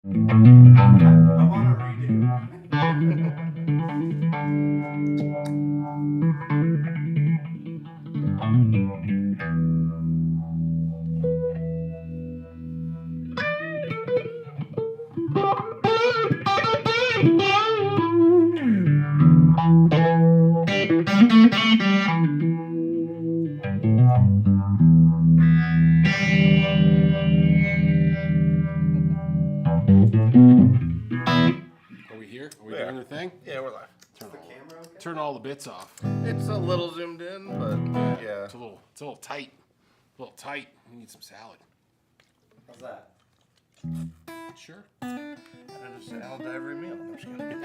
I want to redo. Are we here? Are we Yeah. doing the thing? Yeah, we're live. Is the camera okay? Turn all the bits off. It's a little zoomed in, but yeah. It's a little tight. A little tight. We need some salad. How's that? Sure. I just salad to every meal. I'm just kidding.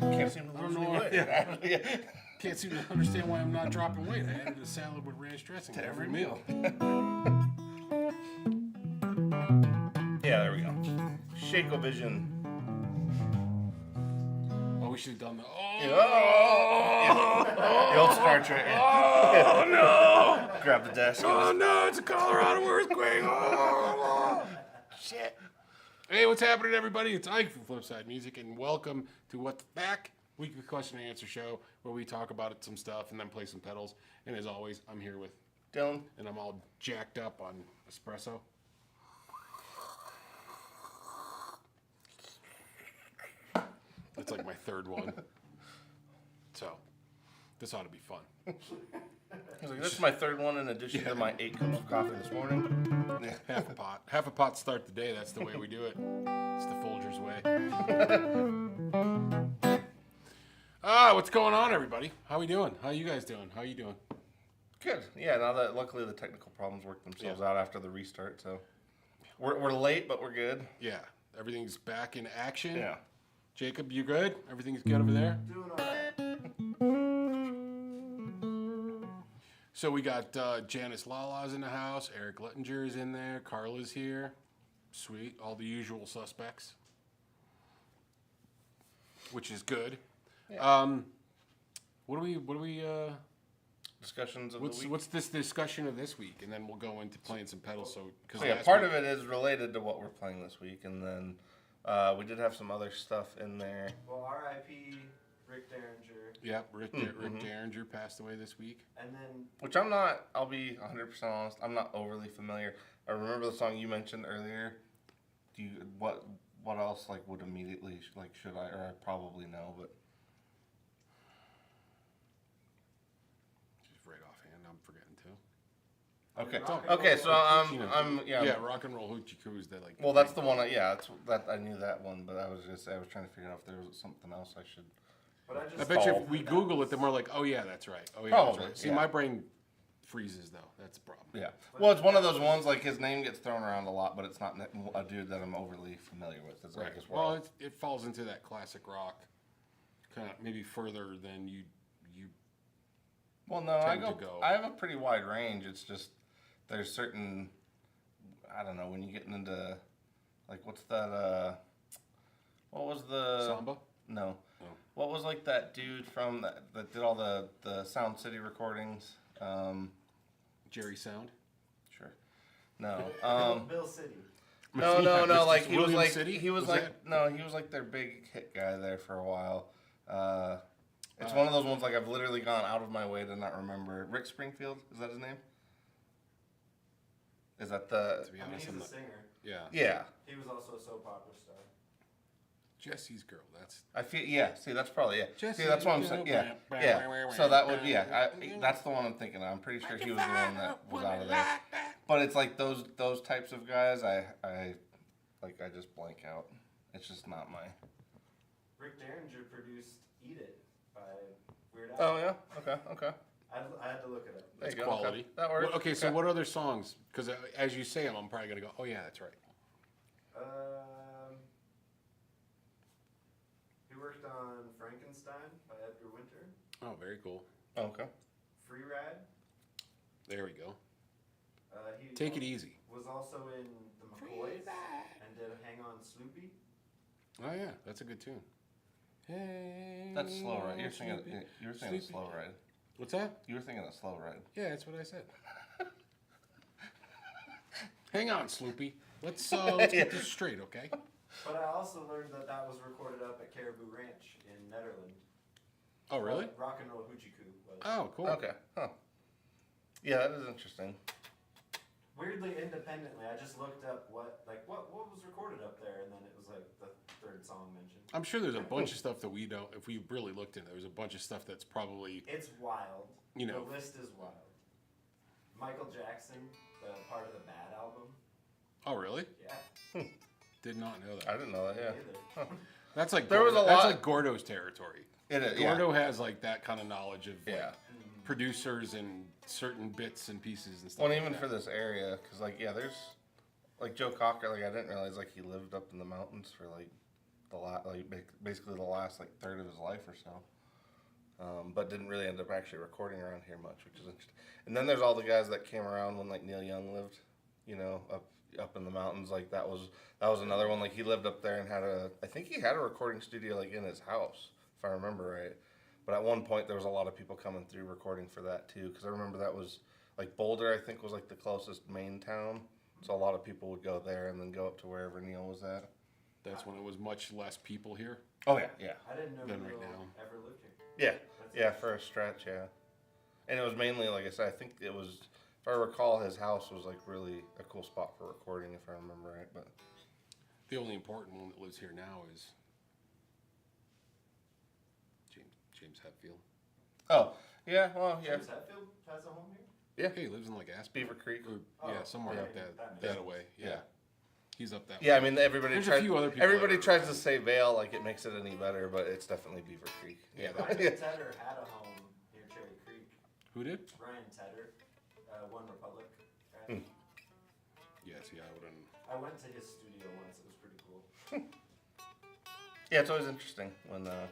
Can't seem to lose any know. weight. Yeah. Can't seem to understand why I'm not dropping weight. I added a salad with ranch dressing To every meal. Yeah, there we go. Shakeovision. Oh, we should have done the. The old Star Trek. Oh no! Grab the desk. Oh no! It's a Colorado earthquake! Oh, shit! Hey, what's happening, everybody? It's Ike from Flipside Music, and welcome to What the Back weekly question and answer show, where we talk about some stuff and then play some pedals. And as always, I'm here with Dylan. and I'm all jacked up on espresso. That's like my third one. So, this ought to be fun. I was like, this is my third one in addition to my 8 cups of coffee this morning. Yeah, half a pot. Half a pot to start the day. That's the way we do it. It's the Folgers way. What's going on, everybody? How we doing? How you guys doing? How you doing? Good. Yeah, now that luckily the technical problems worked themselves out after the restart, so we're late, but we're good. Yeah, everything's back in action. Yeah. Jacob, you good? Everything's good over there? Doing alright. So we got Janice Lala's in the house. Eric Luttinger is in there. Carla's here. Sweet. All the usual suspects. Which is good. Yeah. What do we Discussions of the week. what's this discussion of this week? And then we'll go into playing some pedals. Cause So yeah, part of it is related to what we're playing this week, and then we did have some other stuff in there. Well, R.I.P. Rick Derringer. Yep, Rick Derringer passed away this week. And then Which I'll be 100% honest, I'm not overly familiar. I remember the song you mentioned earlier. What else would immediately, should I, or I probably know, but. Just right offhand, I'm forgetting too. Okay. Rock and Okay. roll So I'm yeah. Yeah, Rock and Roll Hoochie Coo is that like. Well, that's the one. I knew that one, but I was trying to figure out if there was something else I should. but I just I bet you if Oh. we Google it, then we're like, oh yeah, that's right. Oh yeah, Probably, that's right. See, yeah. my brain freezes though. That's the problem. Yeah. Well, it's one of those ones his name gets thrown around a lot, but it's not a dude that I'm overly familiar with. It's Right. as Well, it falls into that classic rock, kind of maybe further than you. Well, no, I tend to go. I have a pretty wide range. It's just there's certain, I don't know, when you're getting into what's that? What was the Samba. No. Oh. What was that dude from that did all the Sound City recordings? Jerry Sound. Sure. No. Bill City. No. He was William City? he was he was their big hit guy there for a while. It's one of those ones I've literally gone out of my way to not remember. Rick Springfield, is that his name? Is that the? To be I mean, honest, he's I'm a not. singer. Yeah. Yeah. He was also a soap opera star. Jesse's Girl. That's. I feel See, that's probably it. Jesse, See, that's what I'm saying. Yeah. So that would that's the one I'm thinking of. I'm pretty sure he was the one that was out of there. But it's those types of guys. I just blank out. It's just not my. Rick Derringer produced "Eat It" by Weird Al. Oh yeah. Okay. I had to look it up. There That's you go. quality. Okay. That works. Okay, so what other songs? Because as you say them, I'm probably gonna go. Oh yeah, that's right. He worked on Frankenstein by Edgar Winter. Oh, very cool. Okay. Free Ride. There we go. He Take it easy. Was also in the McCoys and did Hang On Sloopy. Oh yeah, that's a good tune. Hey. That's Slow Ride. You were singing Sleepy. Slow Ride. What's that? You were thinking of Slow Ride. Yeah, that's what I said. Hang on, Sloopy. Let's get this straight, okay? But I also learned that that was recorded up at Caribou Ranch in Netherlands. Oh, really? Rock and Roll Hoochie Coo was. Oh, cool. Okay. Huh. Yeah, that is interesting. Weirdly independently, I just looked up what was recorded up there, and then it was like the third song mentioned. I'm sure there's a bunch of stuff that we don't. If we really looked into, there's a bunch of stuff that's probably. It's wild. You know. The list is wild. Michael Jackson, the part of the Bad album. Oh, really? Yeah. Did not know I that. didn't know that. Yeah. Huh. That's like There was a that's lot- like Gordo's territory. It is. Gordo has like that kind of knowledge of like, Yeah. producers and certain bits and pieces and stuff. Well, like even that. for this area, because like there's like Joe Cocker. Like I didn't realize like he lived up in the mountains for like basically the last like third of his life or so. But didn't really end up actually recording around here much, which is interesting. And then there's all the guys that came around when like Neil Young lived, you know, up in the mountains. Like that was another one. Like he lived up there and I think he had a recording studio like in his house, if I remember right. But at one point there was a lot of people coming through recording for that too, because I remember that was like Boulder, I think, was like the closest main town. So a lot of people would go there and then go up to wherever Neil was at. That's when it was much less people here. Oh yeah, yeah. I didn't know Than Neil right now. ever lived here. Yeah, yeah, for a stretch, yeah. And it was mainly, like I said, I think it was, if I recall, his house was like really a cool spot for recording, if I remember right. But The only important one that lives here now is James Hetfield. oh, yeah, well, yeah, James Hetfield has a home here? yeah. Hey, he lives in like Aspen. Beaver Creek. Or, Oh, yeah, somewhere yeah. up That that makes way. Yeah. Yeah. He's up that Yeah, I way. mean everybody There's a tries. few other people Everybody that are tries to around. say Vale like it makes it any better, but it's definitely Beaver Creek. Yeah, Ryan yeah. Tedder had a home near Cherry Creek. Who did? Ryan Tedder, One Republic. Yes, yeah, I wouldn't. I went to his studio once. It was pretty cool. Yeah, it's always interesting when that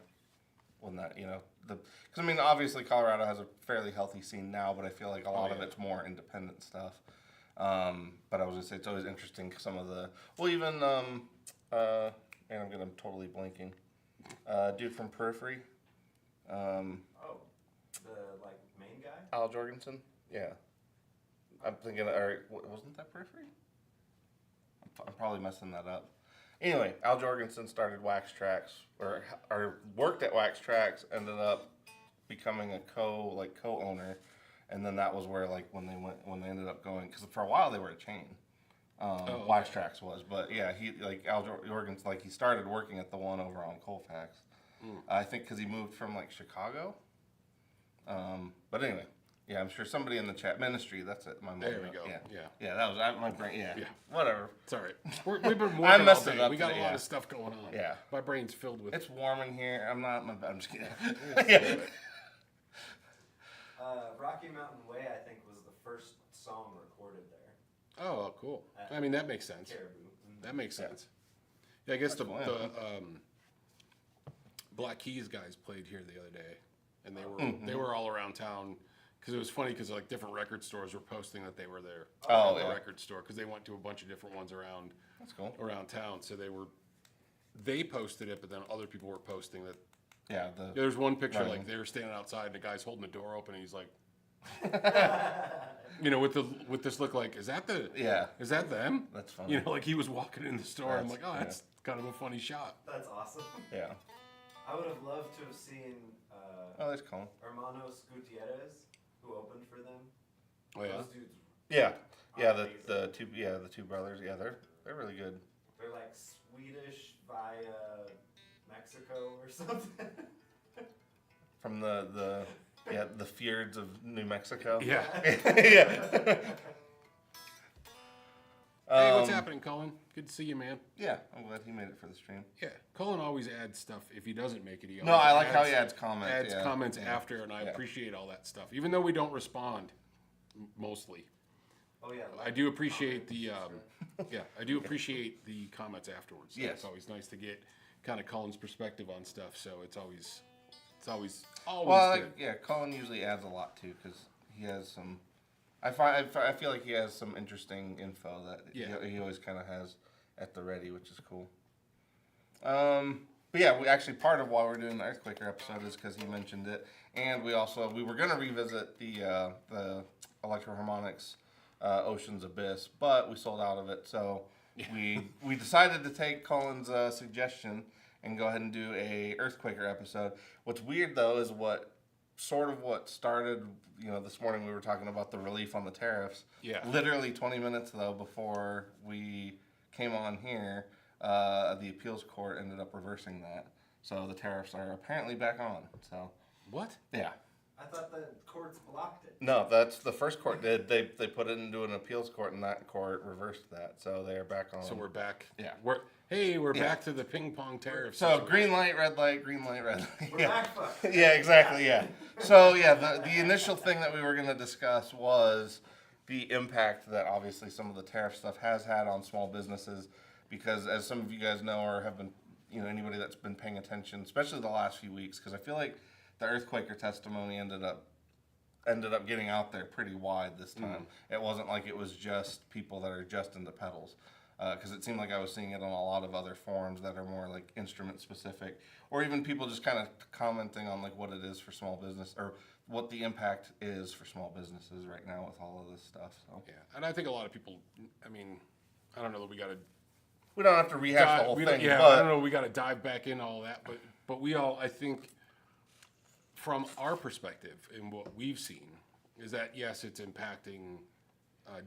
because I mean obviously Colorado has a fairly healthy scene now, but I feel like a lot of yeah. it's more independent stuff. But I was gonna say it's always interesting some of the and I'm gonna totally blanking. Dude from Periphery, Oh, the like main guy. Al Jorgensen. Yeah, I'm thinking. Or wasn't that Periphery? I'm probably messing that up. Anyway, Al Jorgensen started Wax Trax, or worked at Wax Trax, ended up becoming a co-owner, and then that was where like when they ended up going, because for a while they were a chain. okay. Wax Trax was, but yeah, he like Al Jorgensen, like he started working at the one over on Colfax. I think because he moved from like Chicago. But anyway. Yeah, I'm sure somebody in the chat ministry. That's it. My There we go. Yeah, that was my brain. Yeah, Yeah. whatever. It's all right. We've been working I all messed day. it up We got today, a lot yeah. of stuff going on. Yeah. My brain's filled with. It's warm in here. I'm just kidding. Yeah. Rocky Mountain Way, I think, was the first song recorded there. Oh, cool. I mean, that makes sense. Caribou. That makes sense. Yeah, I guess the That's cool, Black Keys guys played here the other day, and they were all around town. Because it was funny, because like different record stores were posting that they were there. Oh, at the yeah. record store, because they went to a bunch of different ones around That's cool. town. So they posted it, but then other people were posting that. Yeah, There's one picture Running. like they were standing outside, and the guy's holding the door open, and he's like, with this look like, is that them? That's funny. Like he was walking in the store. I'm That's- like, oh, that's kind of a funny shot. That's awesome. Yeah. I would have loved to have seen Oh, that's cool. Hermanos Gutierrez, who opened for them. Oh yeah. Those dudes, Yeah. Yeah, Amazing. the two brothers. Yeah, they're really good. they're like Swedish via Mexico or something. From the fjords of New Mexico. Yeah. Yeah. Hey, what's happening, Colin? Good to see you, man. Yeah, I'm glad he made it for the stream. Yeah, Colin always adds stuff. If he doesn't make it, he No, always I like how he adds comments. adds yeah. comments Yeah. after, and I Yeah. appreciate all that stuff. Even though we don't respond, mostly. Oh yeah. I do appreciate the I do appreciate the comments afterwards. So Yes. It's always nice to get kind of Colin's perspective on stuff. So it's always Well, good. yeah, Colin usually adds a lot too because he has some. I feel like he has some interesting info that he always kind of has at the ready, which is cool. But yeah, we actually part of why we're doing the Earthquaker episode is because he mentioned it, and we were gonna revisit the Electroharmonics Ocean's Abyss, but we sold out of it. So we decided to take Colin's suggestion and go ahead and do a Earthquaker episode. What's weird though is what started. This morning we were talking about the relief on the tariffs. Yeah. Literally 20 minutes though before we came on here, the appeals court ended up reversing that. So the tariffs are apparently back on. So. What? Yeah. I thought the courts blocked it. No, that's the first court did. They put it into an appeals court, and that court reversed that. So they're back on. So we're back. Yeah. We're back to the ping pong tariff. So green light, red light, green light, red light. We're back, fuck. Yeah, exactly. Yeah. So yeah, the initial thing that we were going to discuss was the impact that obviously some of the tariff stuff has had on small businesses, because as some of you guys know or have been, anybody that's been paying attention, especially the last few weeks, because I feel like the Earthquaker testimony ended up getting out there pretty wide this time. It wasn't like it was just people that are just into pedals, because it seemed like I was seeing it on a lot of other forums that are more like instrument specific, or even people just kind of commenting on like what it is for small business or what the impact is for small businesses right now with all of this stuff. So Yeah, and I think a lot of people. I mean, I don't know that we don't have to rehash the whole thing. Yeah, but I don't know. We got to dive back in all that, but we all, I think, from our perspective and what we've seen, is that yes, it's impacting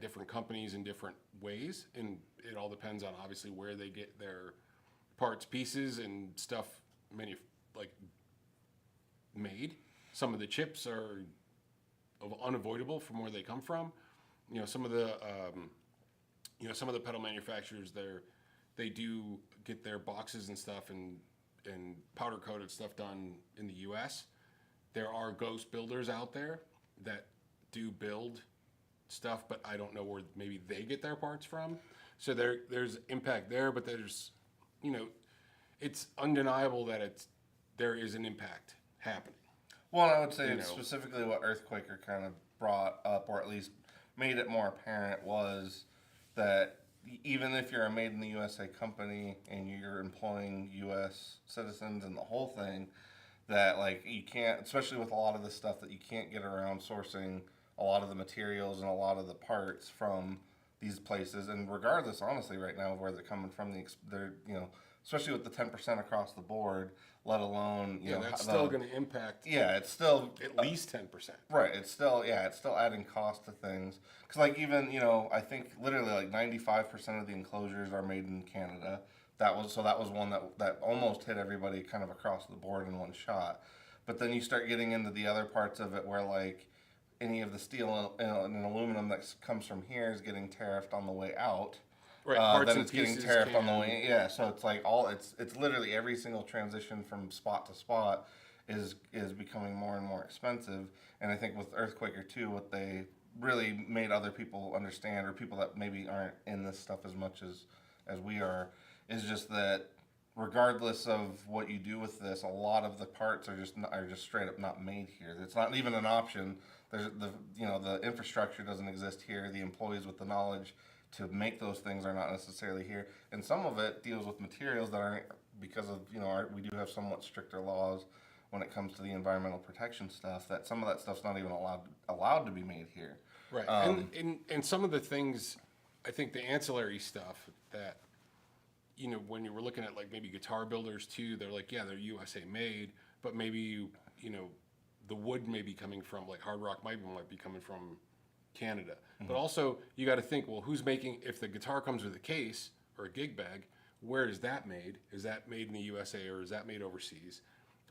different companies in different ways, and it all depends on obviously where they get their parts, pieces, and stuff made. Some of the chips are unavoidable from where they come from. Some of the pedal manufacturers, they do get their boxes and stuff and powder coated stuff done in the U.S. There are ghost builders out there that do build stuff, but I don't know where maybe they get their parts from. So there's impact there, but there's, it's undeniable that there is an impact happening. Well, I would say specifically what Earthquaker kind of brought up, or at least made it more apparent, was that even if you're a made in the USA company and you're employing US citizens and the whole thing, that like you can't, especially with a lot of this stuff, that you can't get around sourcing a lot of the materials and a lot of the parts from these places. And regardless, honestly, right now of where they're coming from, they're especially with the 10% across the board, let alone that's still going to impact. Yeah, it's still at least 10%. Right. It's still adding cost to things. Because like even I think literally like 95% of the enclosures are made in Canada. That was one that almost hit everybody kind of across the board in one shot. But then you start getting into the other parts of it where like any of the steel and aluminum that comes from here is getting tariffed on the way out. Right, then it's getting tariffed on the way. Yeah, so it's like it's literally every single transition from spot to spot is becoming more and more expensive. And I think with Earthquaker too, what they really made other people understand, or people that maybe aren't in this stuff as much as we are, is just that regardless of what you do with this, a lot of the parts are just straight up not made here. It's not even an option. There's the infrastructure doesn't exist here. The employees with the knowledge to make those things are not necessarily here, and some of it deals with materials that aren't, because of we do have somewhat stricter laws when it comes to the environmental protection stuff, that some of that stuff's not even allowed to be made here. Right, and some of the things, I think the ancillary stuff that when you were looking at like maybe guitar builders too, they're like, yeah, they're USA made, but maybe the wood may be coming from, like hard rock might be coming from Canada. Mm-hmm. But also you got to think, well, who's making, if the guitar comes with a case or a gig bag, where is that made? Is that made in the USA or is that made overseas?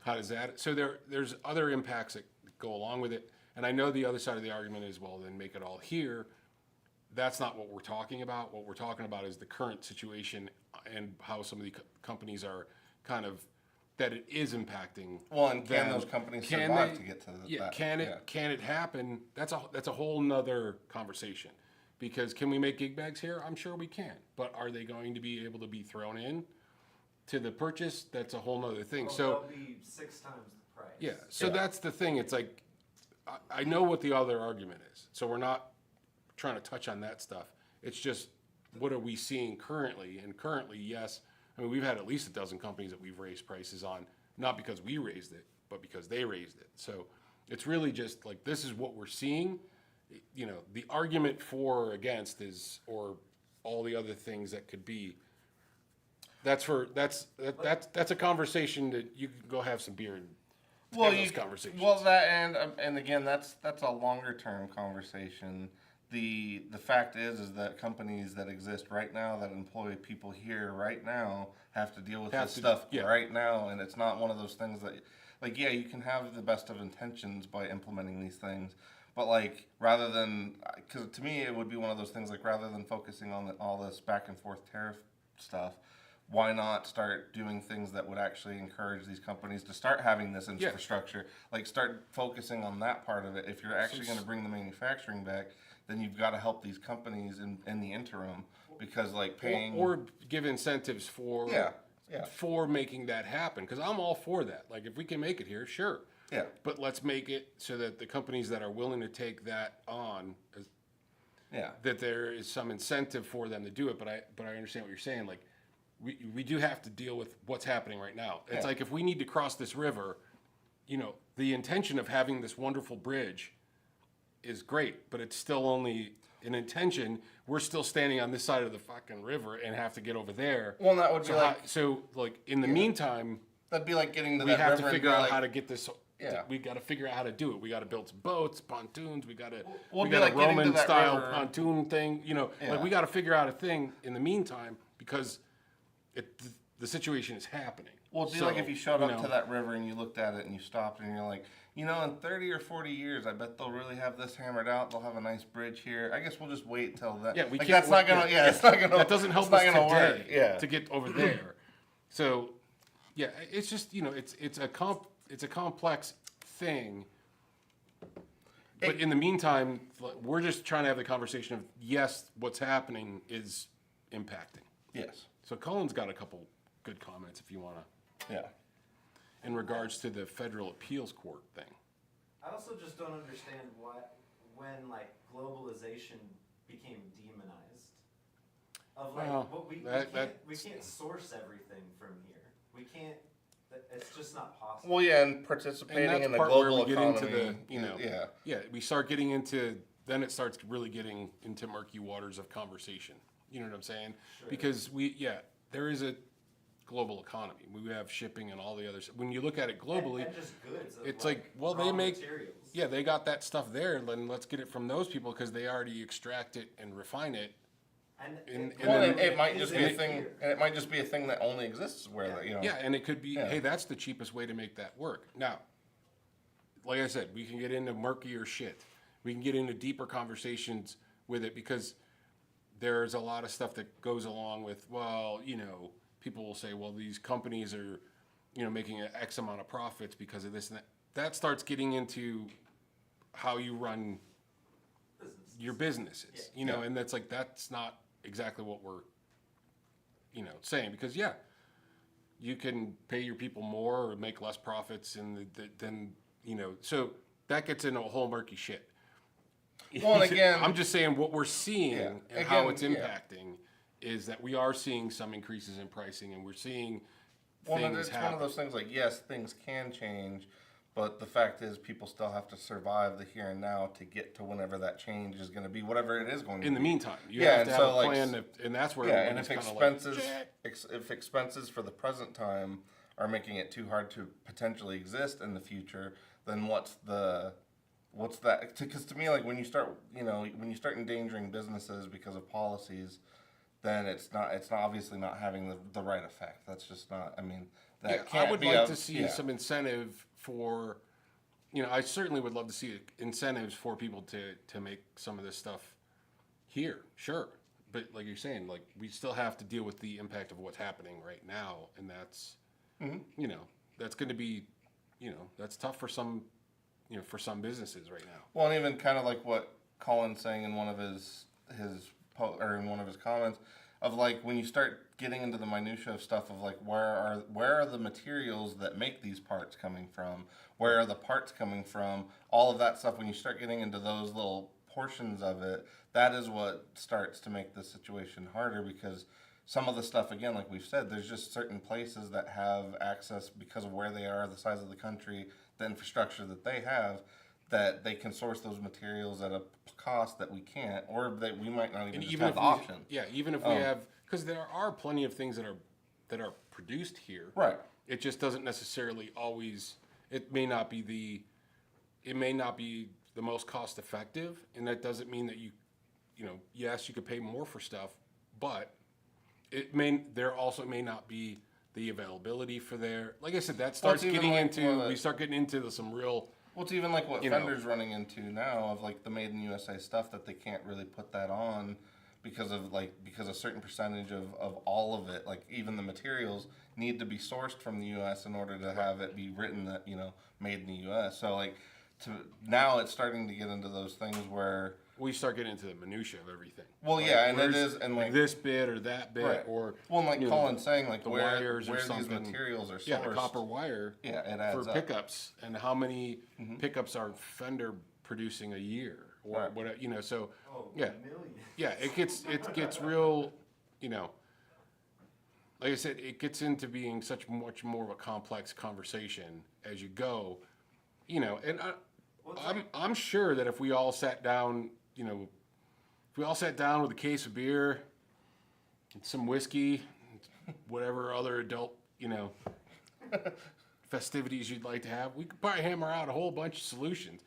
How does that, so there's other impacts that go along with it. And I know the other side of the argument is, well, then make it all here. That's not what we're talking about. What we're talking about is the current situation and how some of the companies are kind of, that it is impacting. Well, and can those companies survive to get to that? Yeah, can it happen? That's a whole nother conversation. Because can we make gig bags here? I'm sure we can. But are they going to be able to be thrown in to the purchase? That's a whole nother thing. Well, so they'll be 6 times the price. Yeah, so that's the thing. It's like, I know what the other argument is. So we're not trying to touch on that stuff. It's just, what are we seeing currently? And currently, yes, I mean, we've had at least a dozen companies that we've raised prices on, not because we raised it, but because they raised it. So it's really just like, this is what we're seeing. The argument for or against is, or all the other things that could be. That's a conversation that you can go have some beer and have those conversations. Well, that and again, that's a longer term conversation. The fact is that companies that exist right now that employ people here right now have to deal with this stuff right now, and it's not one of those things that, like, yeah, you can have the best of intentions by implementing these things, but like rather than, because to me it would be one of those things like rather than focusing on all this back and forth tariff stuff, why not start doing things that would actually encourage these companies to start having this infrastructure? Like start focusing on that part of it. If you're actually going to bring the manufacturing back, then you've got to help these companies in the interim, because like paying or give incentives for for making that happen. Because I'm all for that. Like if we can make it here, sure. Yeah. But let's make it so that the companies that are willing to take that on, that there is some incentive for them to do it. But I understand what you're saying. Like we do have to deal with what's happening right now. It's like if we need to cross this river, the intention of having this wonderful bridge is great, but it's still only an intention. We're still standing on this side of the fucking river and have to get over there. Well, that would be like in the meantime, that'd be like getting to we that have river to figure out like, how to get this. We got to figure out how to do it. We got to build some boats, pontoons. We got to we got like a Roman style river. pontoon thing. Like we got to figure out a thing in the meantime because the situation is happening. Well, it'd be like if you showed up to that river and you looked at it and you stopped and you're like, in 30 or 40 years, I bet they'll really have this hammered out. They'll have a nice bridge here. I guess we'll just wait till that. Yeah, we like, can't. That's not gonna. It's not gonna. That doesn't help it's us not gonna today work. Yeah. to get over there. So, yeah, it's just it's a complex thing. But in the meantime, we're just trying to have the conversation of yes, what's happening is impacting. Yes. So Colin's got a couple good comments if you want to. Yeah. In regards to the federal appeals court thing. I also just don't understand when like globalization became demonized. Of like, we can't source everything from here. We can't. It's just not possible. Well, yeah, and participating in the part global where we economy. get into we start getting into. Then it starts really getting into murky waters of conversation. You know what I'm saying? Sure. Because there is a global economy. We have shipping and all the others. When you look at it globally, and just goods. It's like they make materials. Yeah, they got that stuff there. Then let's get it from those people because they already extract it and refine it. And it might just be a thing. And it might just be a thing that only exists where Yeah, and it could be. Hey, that's the cheapest way to make that work. Now, like I said, we can get into murkier shit. We can get into deeper conversations with it because there's a lot of stuff that goes along with. Well, people will say, well, these companies are, making an X amount of profits because of this and that. That starts getting into how you run your businesses, and that's not exactly what we're, saying because you can pay your people more or make less profits and then, so that gets into a whole murky shit. Well, and again, I'm just saying what we're seeing and how it's impacting is that we are seeing some increases in pricing and we're seeing things it's happen. one of those things like, yes, things can change, but the fact is people still have to survive the here and now to get to whenever that change is going to be, whatever it is going to be. In the meantime, you have to have a plan, and that's where and if expenses for the present time are making it too hard to potentially exist in the future, then what's that? Because to me, like when you start endangering businesses because of policies, then it's obviously not having the right effect. That's just not. I mean, that can't I would be like to see some incentive for. I certainly would love to see incentives for people to make some of this stuff here. Sure, but like you're saying, like we still have to deal with the impact of what's happening right now, and that's that's going to be that's tough for some. For some businesses right now. Well, and even kind of like what Colin's saying in one of his in one of his comments, of like when you start getting into the minutia of stuff of like where are the materials that make these parts coming from? Where are the parts coming from? All of that stuff. When you start getting into those little portions of it, that is what starts to make the situation harder because some of the stuff, again, like we've said, there's just certain places that have access because of where they are, the size of the country, the infrastructure that they have, that they can source those materials at a cost that we can't, or that we might not even just even have if the option. Yeah, even if we have, because there are plenty of things that are produced here. Right. It just doesn't necessarily always. It may not be the most cost effective, and that doesn't mean that yes, you could pay more for stuff, but there also may not be the availability for like I said, that starts getting into, we start getting into some real. Well, it's even like what Fender's running into now of like the Made in USA stuff that they can't really put that on because a certain percentage of all of it, like even the materials, need to be sourced from the U.S. in order to have it be written that made in the U.S. So now it's starting to get into those things where we start getting into the minutia of everything. Well, yeah, and it is, and like this bit or that bit, right. or Colin's saying, like the where wires or these something. materials are sourced. Yeah, the copper wire. Yeah, it adds for up. pickups, and how many pickups are Fender producing a year, or Right. whatever. So millions. yeah, it gets real. Like I said, it gets into being such much more of a complex conversation as you go. And I'm sure that if we all sat down, if we all sat down with a case of beer and some whiskey, whatever other adult, festivities you'd like to have, we could probably hammer out a whole bunch of solutions.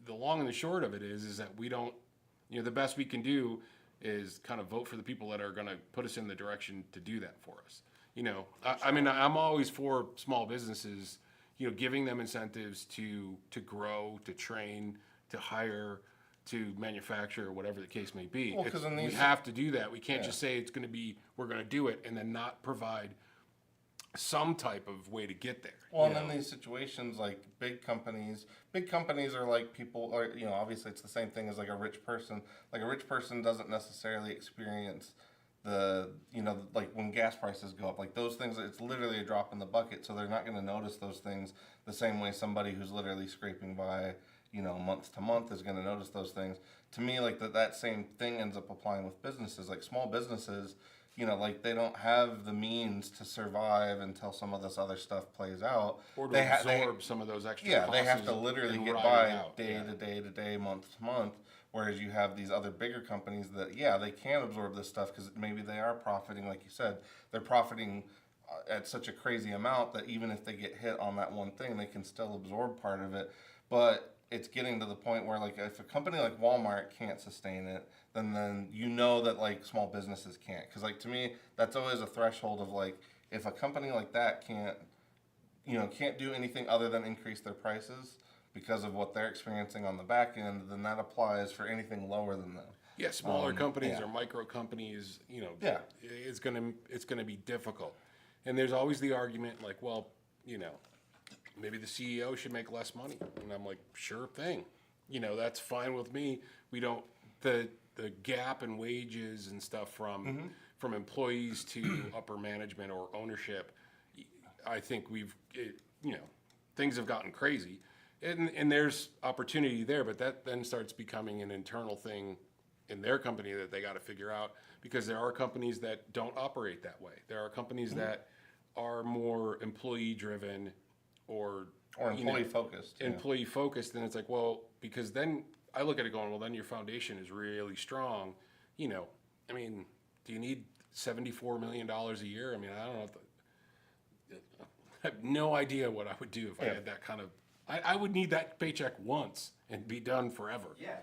The long and the short of it is that we don't, the best we can do is kind of vote for the people that are going to put us in the direction to do that for us. I'm always for small businesses, giving them incentives to grow, to train, to hire, to manufacture, or whatever the case may be. Well, we have to do that. We can't just say we're going to do it, and then not provide some type of way to get there. Well, and in these situations, like big companies are like people, or obviously it's the same thing as like a rich person. Like a rich person doesn't necessarily experience like when gas prices go up, like those things, it's literally a drop in the bucket, so they're not going to notice those things the same way somebody who's literally scraping by, month to month is going to notice those things. To me, like that same thing ends up applying with businesses, like small businesses, like they don't have the means to survive until some of this other stuff plays out. Or to absorb some of those extra costs. Yeah, they have to literally get by day to day to day, month to month. Whereas you have these other bigger companies that, they can absorb this stuff because maybe they are profiting, like you said. They're profiting at such a crazy amount that even if they get hit on that one thing, they can still absorb part of it. But it's getting to the point where, like, if a company like Walmart can't sustain it, then that, like, small businesses can't. Because, like, to me, that's always a threshold of, like, if a company like that can't do anything other than increase their prices because of what they're experiencing on the back end, then that applies for anything lower than them. Yeah, smaller companies or micro companies, it's gonna be difficult. And there's always the argument like, well, maybe the CEO should make less money. And I'm like, sure thing. That's fine with me. We don't the gap in wages and stuff from employees to upper management or ownership. I think things have gotten crazy. And there's opportunity there, but that then starts becoming an internal thing in their company that they got to figure out, because there are companies that don't operate that way. There are companies that are more employee driven or employee focused. Employee focused, and it's like, well, because then I look at it going, well, then your foundation is really strong. Do you need $74 million a year? I don't know. I have no idea what I would do if I had that kind of. I would need that paycheck once and be done forever. Yeah.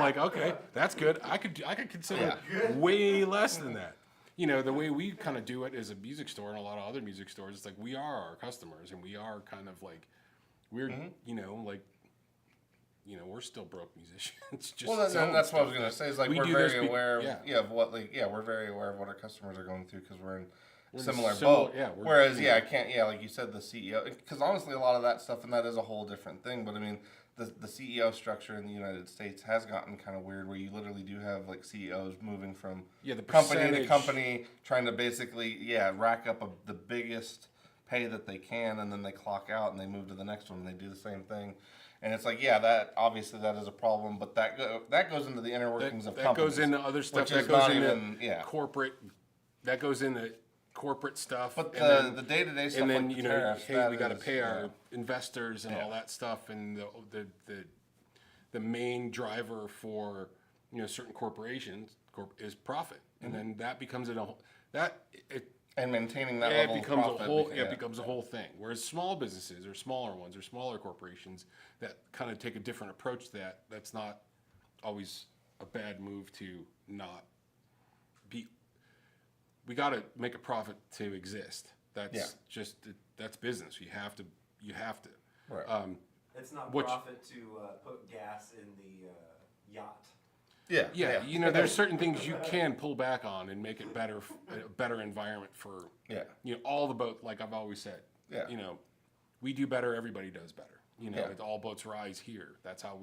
Like, okay, that's good. I could consider way less than that. The way we kind of do it as a music store and a lot of other music stores, it's like we are our customers, and we are kind of like we're we're still broke musicians. That's what I was gonna say. Is like we're very aware of what we're very aware of what our customers are going through because we're in similar boat. Yeah, whereas I can't. Yeah, like you said, the CEO. Because honestly, a lot of that stuff, and that is a whole different thing. But the CEO structure in the United States has gotten kind of weird, where you literally do have like CEOs moving from company to company, trying to basically rack up the biggest pay that they can, and then they clock out and they move to the next one and they do the same thing. And it's like, that obviously that is a problem, but that goes into the inner workings of companies. That goes into other stuff. That goes into corporate. That goes into corporate stuff. But and the day-to-day stuff, and then like you the know, tariffs, hey, we got to pay our yeah. investors and all that stuff, and the main driver for certain corporations is profit, and then that becomes and maintaining that it level becomes of profit. a whole it becomes a whole thing. Whereas small businesses or smaller ones or smaller corporations that kind of take a different approach to that, that's not always a bad move to not be. We got to make a profit to exist. That's that's business. You have to. Right. It's not profit to put gas in the yacht. Yeah. There's certain things you can pull back on and make it better, a better environment for all the boats. Like I've always said, we do better, everybody does better. All boats rise here. That's how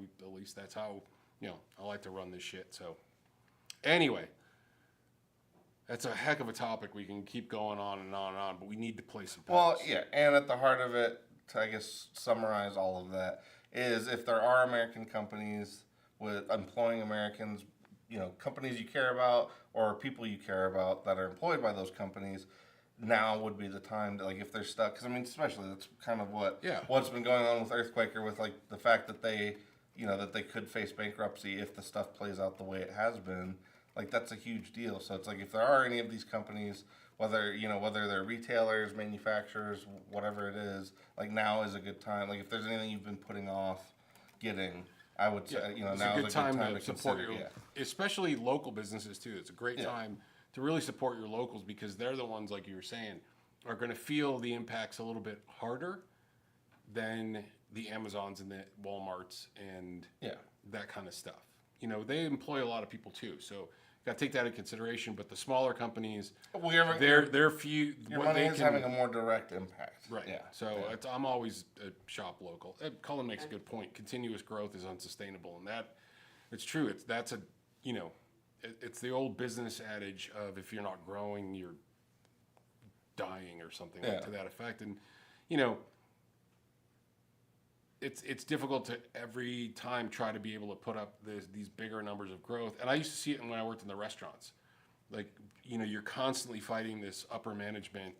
I like to run this shit. So anyway, that's a heck of a topic. We can keep going on and on and on, but we need to play some pedals. Well, and at the heart of it, to I guess summarize all of that, is if there are American companies with employing Americans, companies you care about or people you care about that are employed by those companies, now would be the time to, like, if they're stuck, because I mean, especially that's kind of what's been going on with Earthquaker, with like the fact that they could face bankruptcy if the stuff plays out the way it has been. Like, that's a huge deal. So it's like, if there are any of these companies, whether they're retailers, manufacturers, whatever it is, like, now is a good time. Like, if there's anything you've been putting off getting, I would say, now is a good time to support consider, especially local businesses too. It's a great time to really support your locals, because they're the ones, like you were saying, are going to feel the impacts a little bit harder than the Amazons and the Walmarts and that kind of stuff. They employ a lot of people too, so got to take that into consideration. But the smaller companies, they're few. Your money is having a more direct impact. Right. Yeah. So I'm always a shop local. Cullen makes a good point. Continuous growth is unsustainable, and it's true. It's the old business adage of, if you're not growing, you're dying, or something to that effect. And it's difficult to every time try to be able to put up these bigger numbers of growth. And I used to see it when I worked in the restaurants. Like, you're constantly fighting this upper management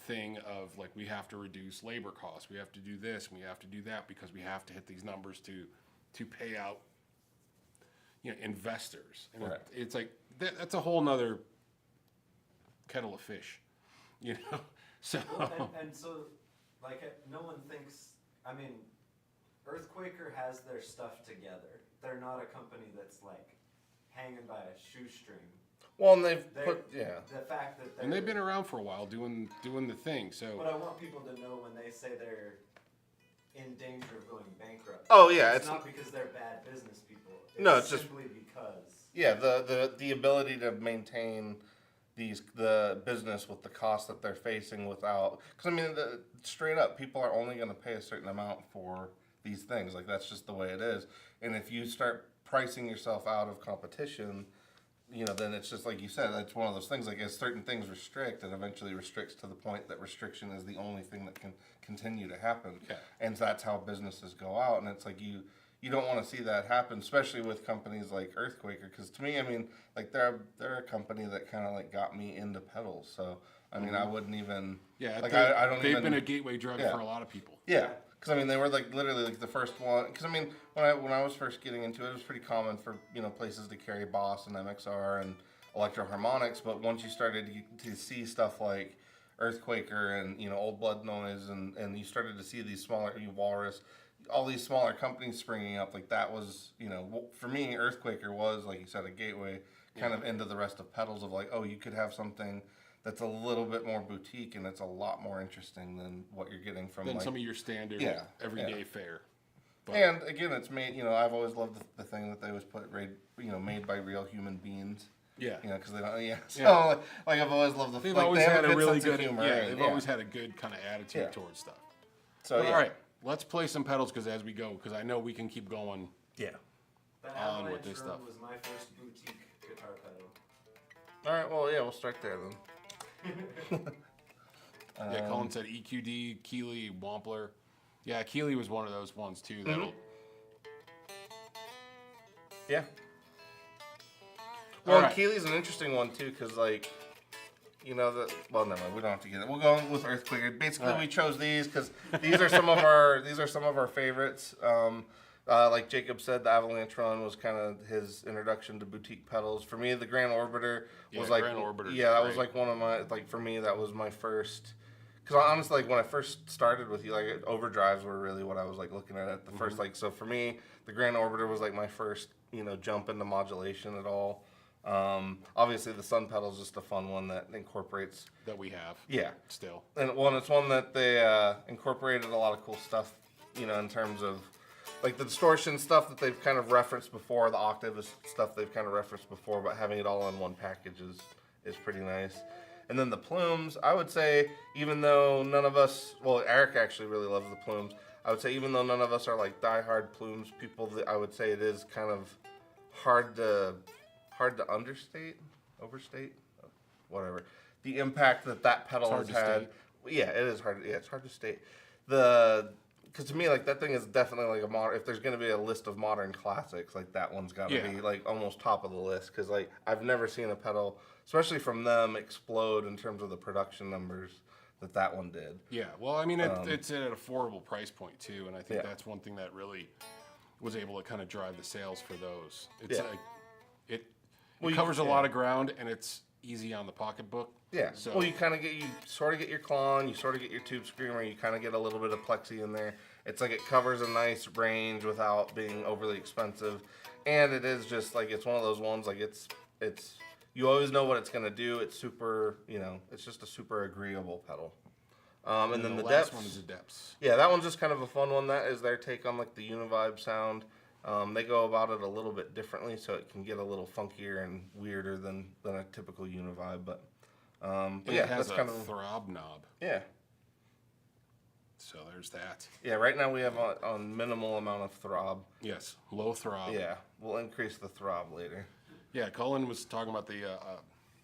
thing of, like, we have to reduce labor costs, we have to do this, and we have to do that, because we have to hit these numbers to pay out investors. And it's like that's a whole nother kettle of fish, So and so, like, no one thinks. I mean, Earthquaker has their stuff together. They're not a company that's, like, hanging by a shoestring. Well, and the fact that and they've been around for a while doing the thing. So, but I want people to know, when they say they're in danger of going bankrupt. Oh yeah, it's not because they're bad business people. It's simply because. Yeah, the ability to maintain the business with the cost that they're facing without, because I mean, straight up, people are only going to pay a certain amount for these things. Like, that's just the way it is. And if you start pricing yourself out of competition, then it's just like you said, it's one of those things. Like, as certain things restrict, it eventually restricts to the point that restriction is the only thing that can continue to happen. Yeah. And that's how businesses go out. And it's like, you don't want to see that happen, especially with companies like Earthquaker, because to me, I mean, like, they're a company that kind of, like, got me into pedals. So I mean, I wouldn't even. Yeah, like, I don't they've even. been a gateway drug for a lot of people. Yeah, because I mean, they were, like, literally, like, the first one. Because I mean, when I was first getting into it, it was pretty common for places to carry Boss and MXR and Electro Harmonics. But once you started to see stuff like Earthquaker and Old Blood Noise, and you started to see these smaller Walrus, all these smaller companies springing up, like, that was, for me, Earthquaker was, like you said, a gateway kind of into the rest of pedals, of like, oh, you could have something that's a little bit more boutique, and it's a lot more interesting than what you're getting from, than like, some of your standard everyday fare. But, and again, it's made, I've always loved the thing that they always put, made by real human beings. Yeah. Because they don't. So like I've always loved the. They've like, always they had a really good good humor. they've always had a good kind of attitude towards stuff. So all right, let's play some pedals as we go, because I know we can keep going. Yeah. The on with this stuff. was my first boutique guitar pedal. All right. Well, yeah, we'll start there then. Yeah, Cullen said EQD, Keeley, Wampler. Yeah, Keeley was one of those ones too. That'll. Yeah. Well, All right. Keeley's an interesting one too, because like well, no, we don't have to get it. We'll go with Earthquake. Basically, we chose these because these are some of our favorites. Like Jacob said, the Avalanche Run was kind of his introduction to boutique pedals. For me, the Grand Orbiter was that was like one of my, like for me, that was my first. Because honestly, like when I first started with you, like overdrives were really what I was like looking at the first. Like, so for me, the Grand Orbiter was like my first, jump into modulation at all. Obviously, the Sun pedal is just a fun one that incorporates that we have. Yeah, still, and it's one that they incorporated a lot of cool stuff. In terms of like the distortion stuff that they've kind of referenced before, the octave is stuff they've kind of referenced before, but having it all in one package is pretty nice. And then the plumes, I would say, even though none of us, well, Eric actually really loves the plumes. I would say even though none of us are like diehard plumes people, I would say it is kind of hard to overstate, whatever. The impact that pedal has had. Yeah, it is hard. Yeah, it's hard to state. Because to me, like that thing is definitely like a modern. If there's gonna be a list of modern classics, like that one's got to be like almost top of the list. Because like I've never seen a pedal, especially from them, explode in terms of the production numbers that one did. Yeah, well, I mean, it's at an affordable price point too, and I think that's one thing that really was able to kind of drive the sales for those. It's like it covers a lot of ground, and it's easy on the pocketbook. Yeah. So. Well, you sort of get your claw on, you sort of get your tube screamer, you kind of get a little bit of plexi in there. It's like it covers a nice range without being overly expensive, and it is just like it's one of those ones like it's you always know what it's gonna do. It's super, it's just a super agreeable pedal. And then the last one is the depths. Yeah, that one's just kind of a fun one. That is their take on like the Univibe sound. They go about it a little bit differently, so it can get a little funkier and weirder than a typical Univibe. But yeah, that's kind of throb knob. Yeah. So there's that. Yeah, right now we have a minimal amount of throb. Yes, low throb. Yeah, we'll increase the throb later. Yeah, Cullen was talking about the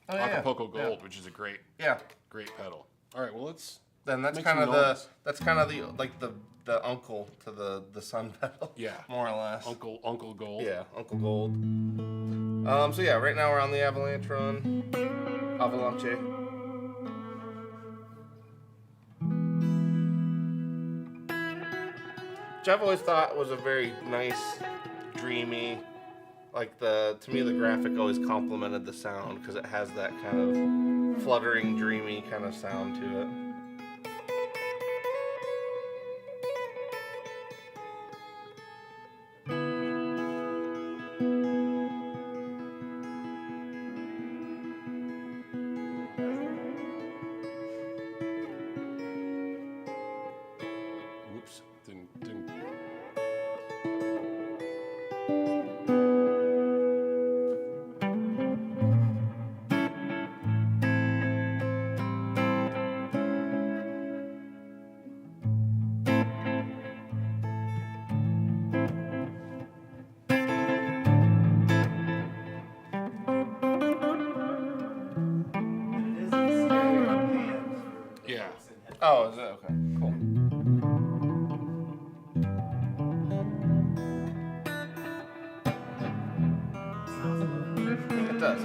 Acapulco Gold, which is a great pedal. All right, well that's kind of the uncle to the Sun pedal. Yeah, more or less. Uncle Gold. Yeah, Uncle Gold. So yeah, right now we're on the Avalanche Run. Avalanche. Which I've always thought was a very nice, dreamy, like to me the graphic always complemented the sound because it has that kind of fluttering, dreamy kind of sound to it. Oh, is it? Okay, cool. It does.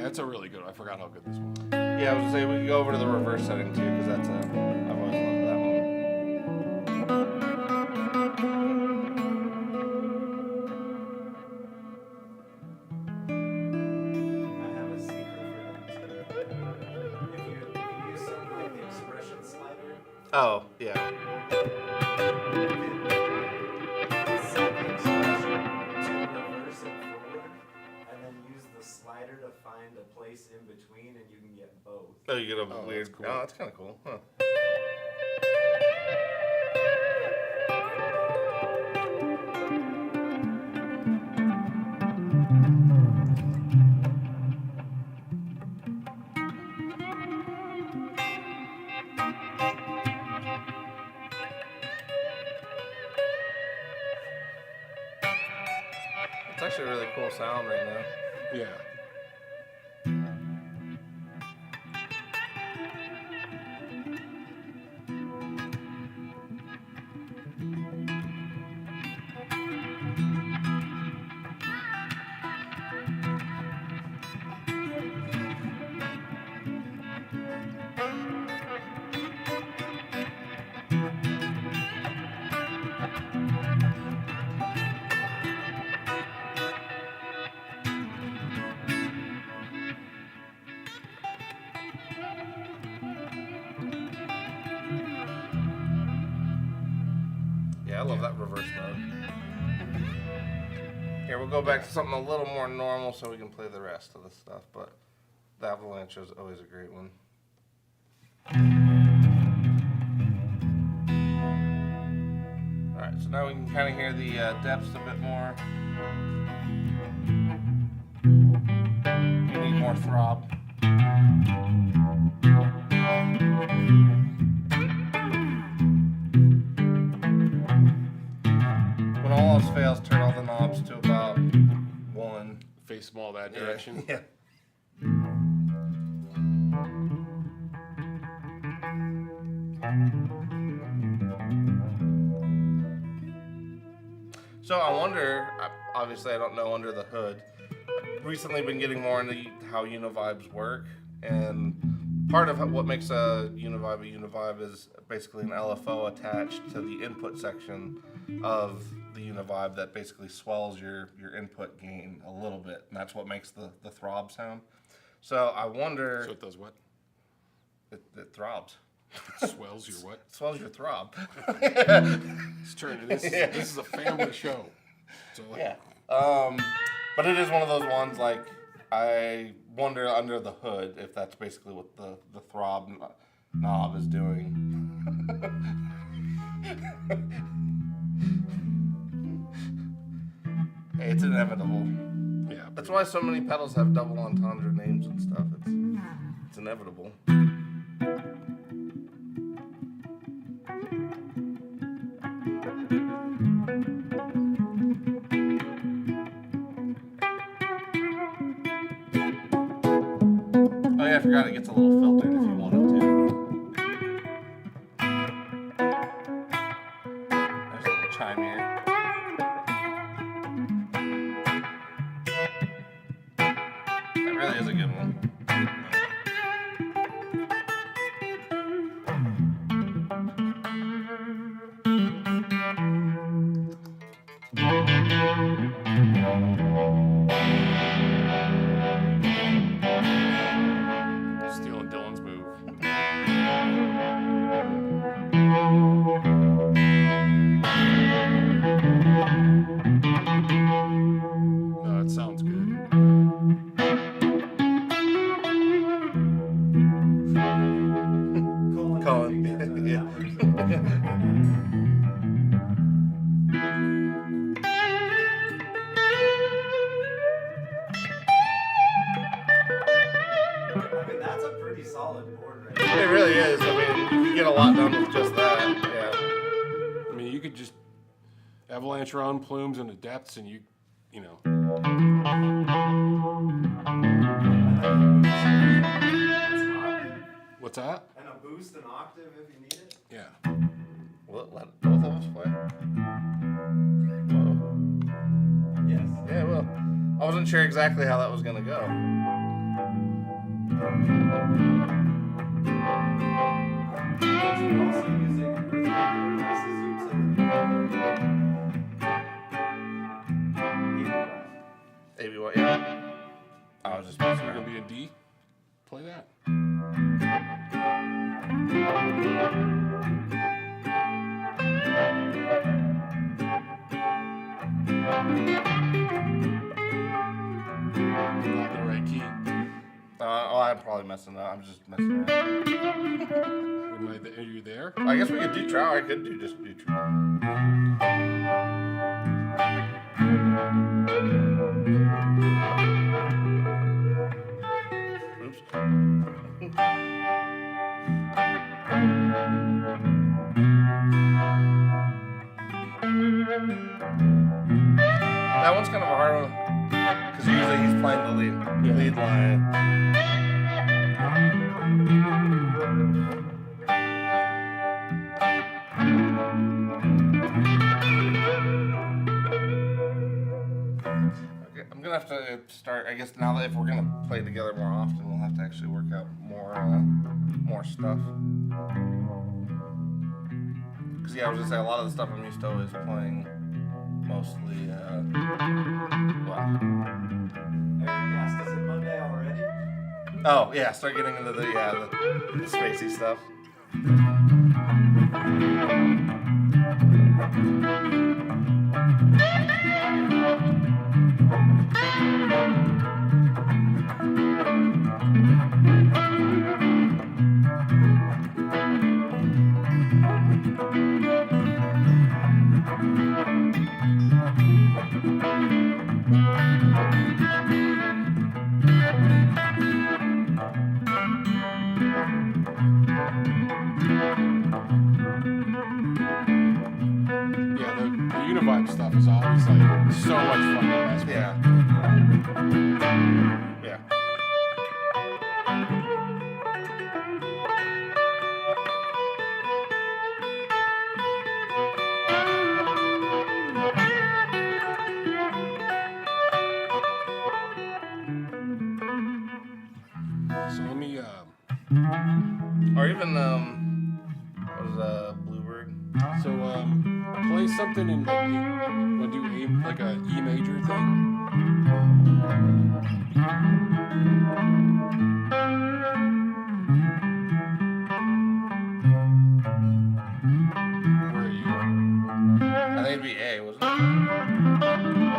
That's a really good one. I forgot how good this one was. Yeah, I was going to say we could go over to the reverse setting too, because I've always loved that one. I have a secret for them too. If you use something like the expression slider. Oh, yeah. Slider to find a place in between, and you can get both. Oh, you get a weird. Cool. Oh, that's kind of cool, huh? It's actually a really cool sound right now. Yeah. Yeah, I love that reverse mode. Here, we'll go back to something a little more normal so we can play the rest of the stuff, but the Avalanche is always a great one. Alright, so now we can kind of hear the depths a bit more. We need more throb. When all else fails, turn all the knobs to about 1. Face them all that direction. Yeah. So I wonder, obviously I don't know under the hood, recently been getting more into how univibes work, and part of what makes a univibe is basically an LFO attached to the input section of the univibe that basically swells your input gain a little bit, and that's what makes the throb sound. So I wonder... So it does what? It throbs. It swells your what? It swells your throb. It's turning. This is a family show. So Yeah. But it is one of those ones, like, I wonder under the hood if that's basically what the throb knob is doing. Hey, it's inevitable. yeah, That's why so many pedals have double entendre names and stuff. It's inevitable. Oh yeah, I forgot it gets a little filtered if you want it to. There's a little chime here. That really is a good one. stealing Dylan's move. No, it sounds good. Colin. I mean, that's a pretty solid board right there. It really is. I mean, you can get a lot done with just that. Yeah. I mean, you could just avalanche around plumes in the depths, and you know. What's that? And a boost an octave if you need it. Yeah. Will it let both of us play? Whoa. Yes. Yeah, it will. I wasn't sure exactly how that was going to go. We're also using ABY, yeah. I was just messing You're gonna around. be in D. Play that. Not the right key. I'm probably messing up. I'm just messing around. Are you there? I guess we could do trial. I could just do trial. Oops. That one's kind of a hard more, because usually he's playing the lead line. Okay, I'm gonna have to start. I guess now that if we're gonna play together more often, we'll have to actually work out more stuff. Because I was gonna say a lot of the stuff I'm used to always playing, mostly. Eric asked, is it Monday already? Oh yeah, start getting into the spacey stuff. Univibe stuff is always like so much fun to mess with. Yeah. So let me or even what is Bluebird? So play something in like wanna do like a E major thing? Where are you? I think it'd be A, wasn't it?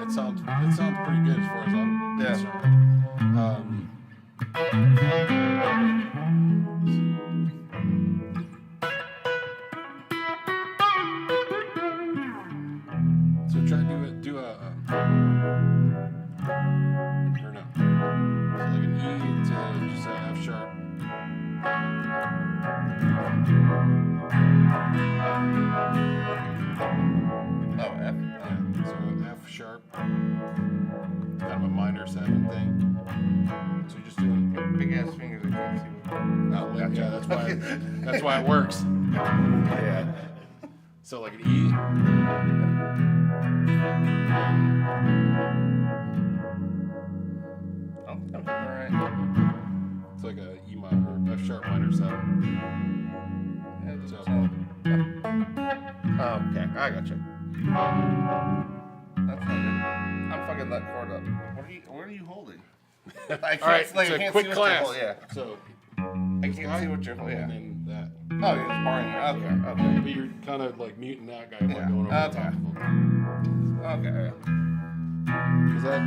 It sounds pretty good as far as I'm concerned. So try to do a or no. So like an E to just an F sharp. Oh, F? Yeah. So F sharp. Kind of a minor 7 thing. So you're just doing Big ass fingers, I can't see what. oh, yeah, that's why it works. Yeah. So like an E. Oh, I'm alright. It's like a E minor, F sharp minor 7. Yeah, it doesn't So- sound. Oh, okay, I gotcha. That's not good. I'm fucking that chord up. What are you holding? I can't, All right, like, so I can't quick see what class. you're holding. Yeah. So I can't see what you're holding. and Yeah. then that. Oh, you're just barring it. Okay. But you're kind of like muting that guy by Yeah. going over the Okay. top of him. Okay. Is that?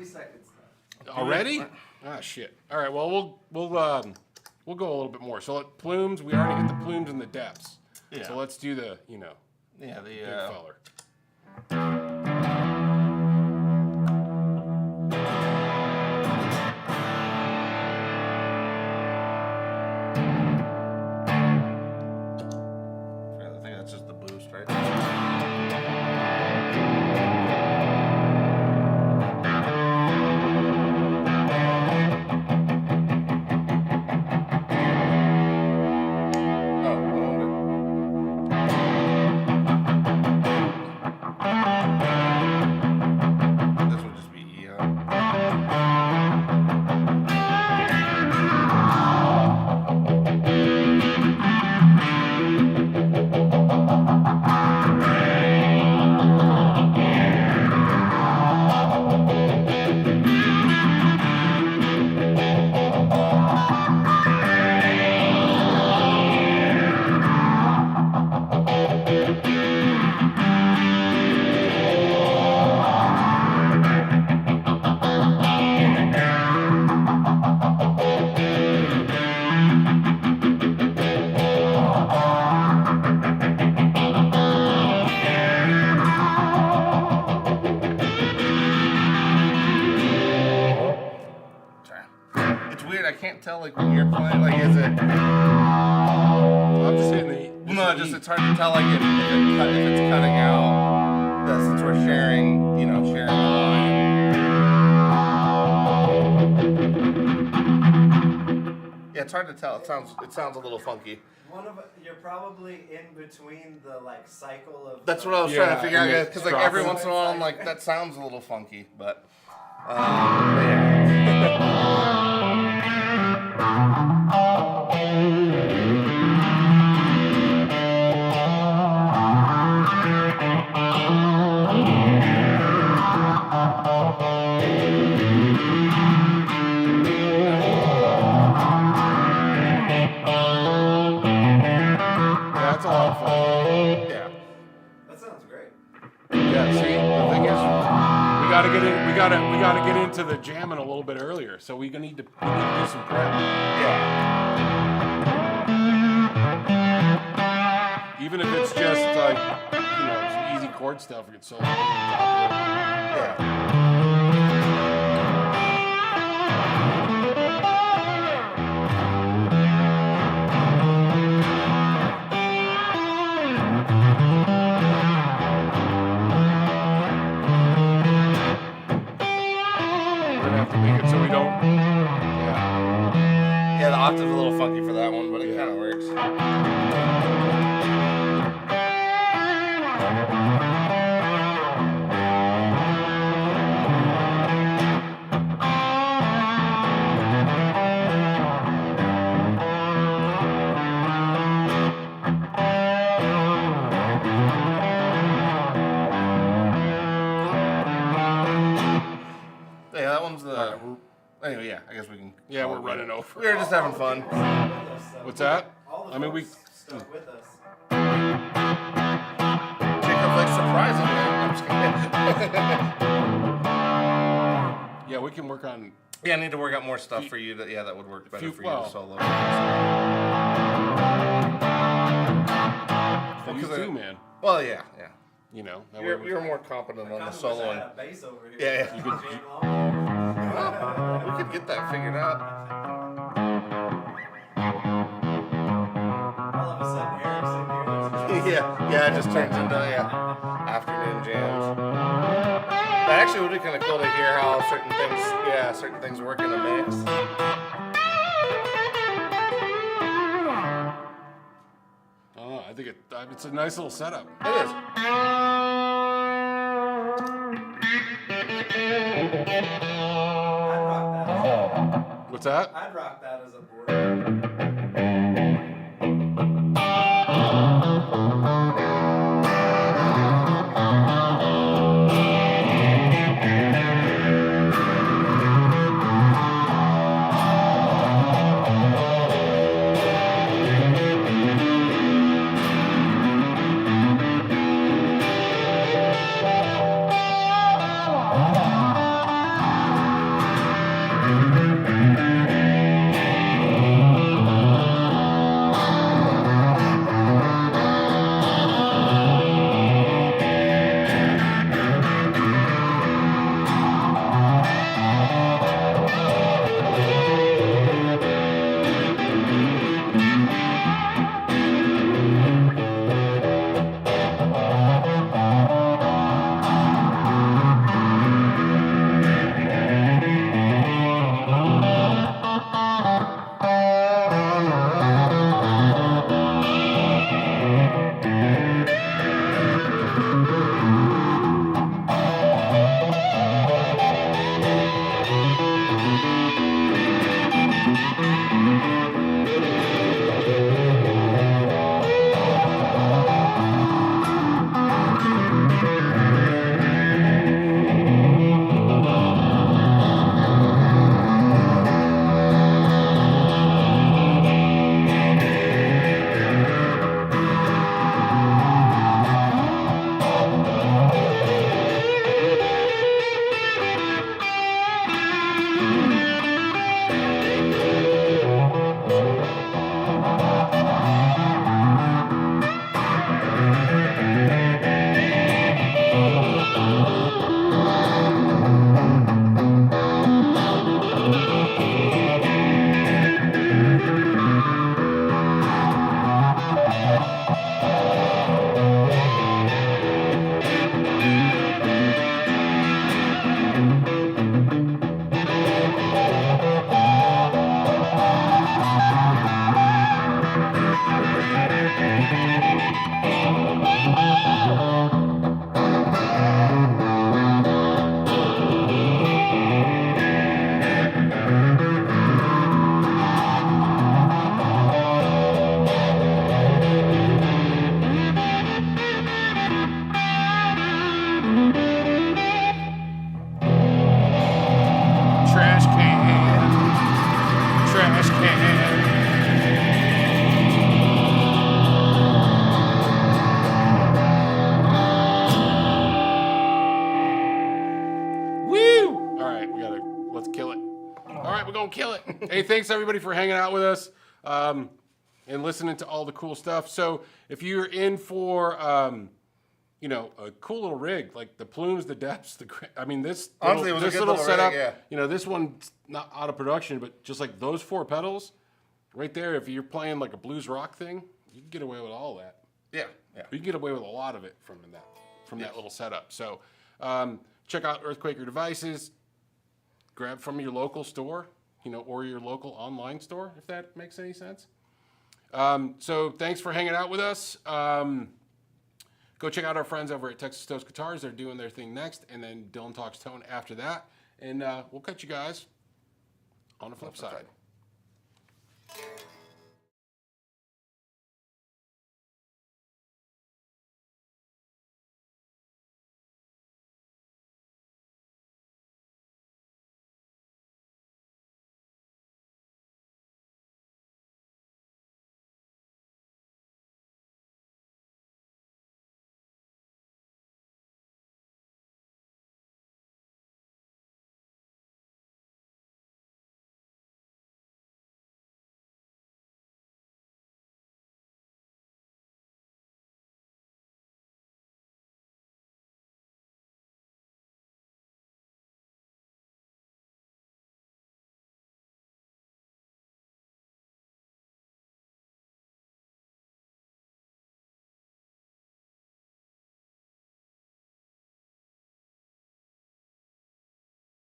30 seconds left. Already? Ah, shit. All right. Well, we'll go a little bit more. So plumes. We already hit the plumes and the depths. Yeah. So let's do the Yeah, the big feller. I think that's just the boost, right? I can't tell like when you're playing. Like, is it? I'm just hitting the. No, it's hard to tell like if it's cutting out. Since we're sharing, sharing the line. Yeah, it's hard to tell. It sounds a little funky. You're probably in between the like cycle of. That's what I was trying to figure out, because like every once in a while I'm like, that sounds a little funky, but yeah. That's a lot of fun. Yeah. That sounds great. Yeah. See, the thing is, we gotta get into the jamming a little bit earlier. So we need to do some prep. Yeah. Even if it's just like some easy chord stuff, we can solo. Yeah. So we don't. Yeah, the octave's a little funky for that one, but it kind of works. Yeah, that one's the. Anyway, yeah, I guess we can. Yeah, we're running over. We were just having fun. What's that? I mean, we stuck with us. Jacob's like surprising me. I'm just kidding. Yeah, we can work on. Yeah, I need to work out more stuff for you. That would work better for you to solo. You too, man. Well, yeah. You're more competent on the soloing. Bass over here. Yeah. You could jam We could get that figured out. all of a sudden, Eric's in here. Yeah, it just turns into afternoon jams. That actually would be kind of cool to hear how certain things work in a mix. I think it's a nice little setup. It is. I'd rock that. What's that? I'd rock that as a board. All right, let's kill it. All right, we're going to kill it. Hey, thanks everybody for hanging out with us and listening to all the cool stuff. So if you're in for, you know, a cool little rig, like the plumes, the depths, this Honestly, it was a good little setup, rig, yeah. you know, this one's not out of production, but just like those 4 pedals right there, if you're playing like a blues rock thing, you can get away with all that. Yeah, yeah. You can get away with a lot of it from that little setup. So check out Earthquaker Devices. Grab from your local store, you know, or your local online store, if that makes any sense. So thanks for hanging out with us. Go check out our friends over at Texas Toast Guitars. They're doing their thing next, and then Dylan Talks Tone after that. And we'll catch you guys on the flip side.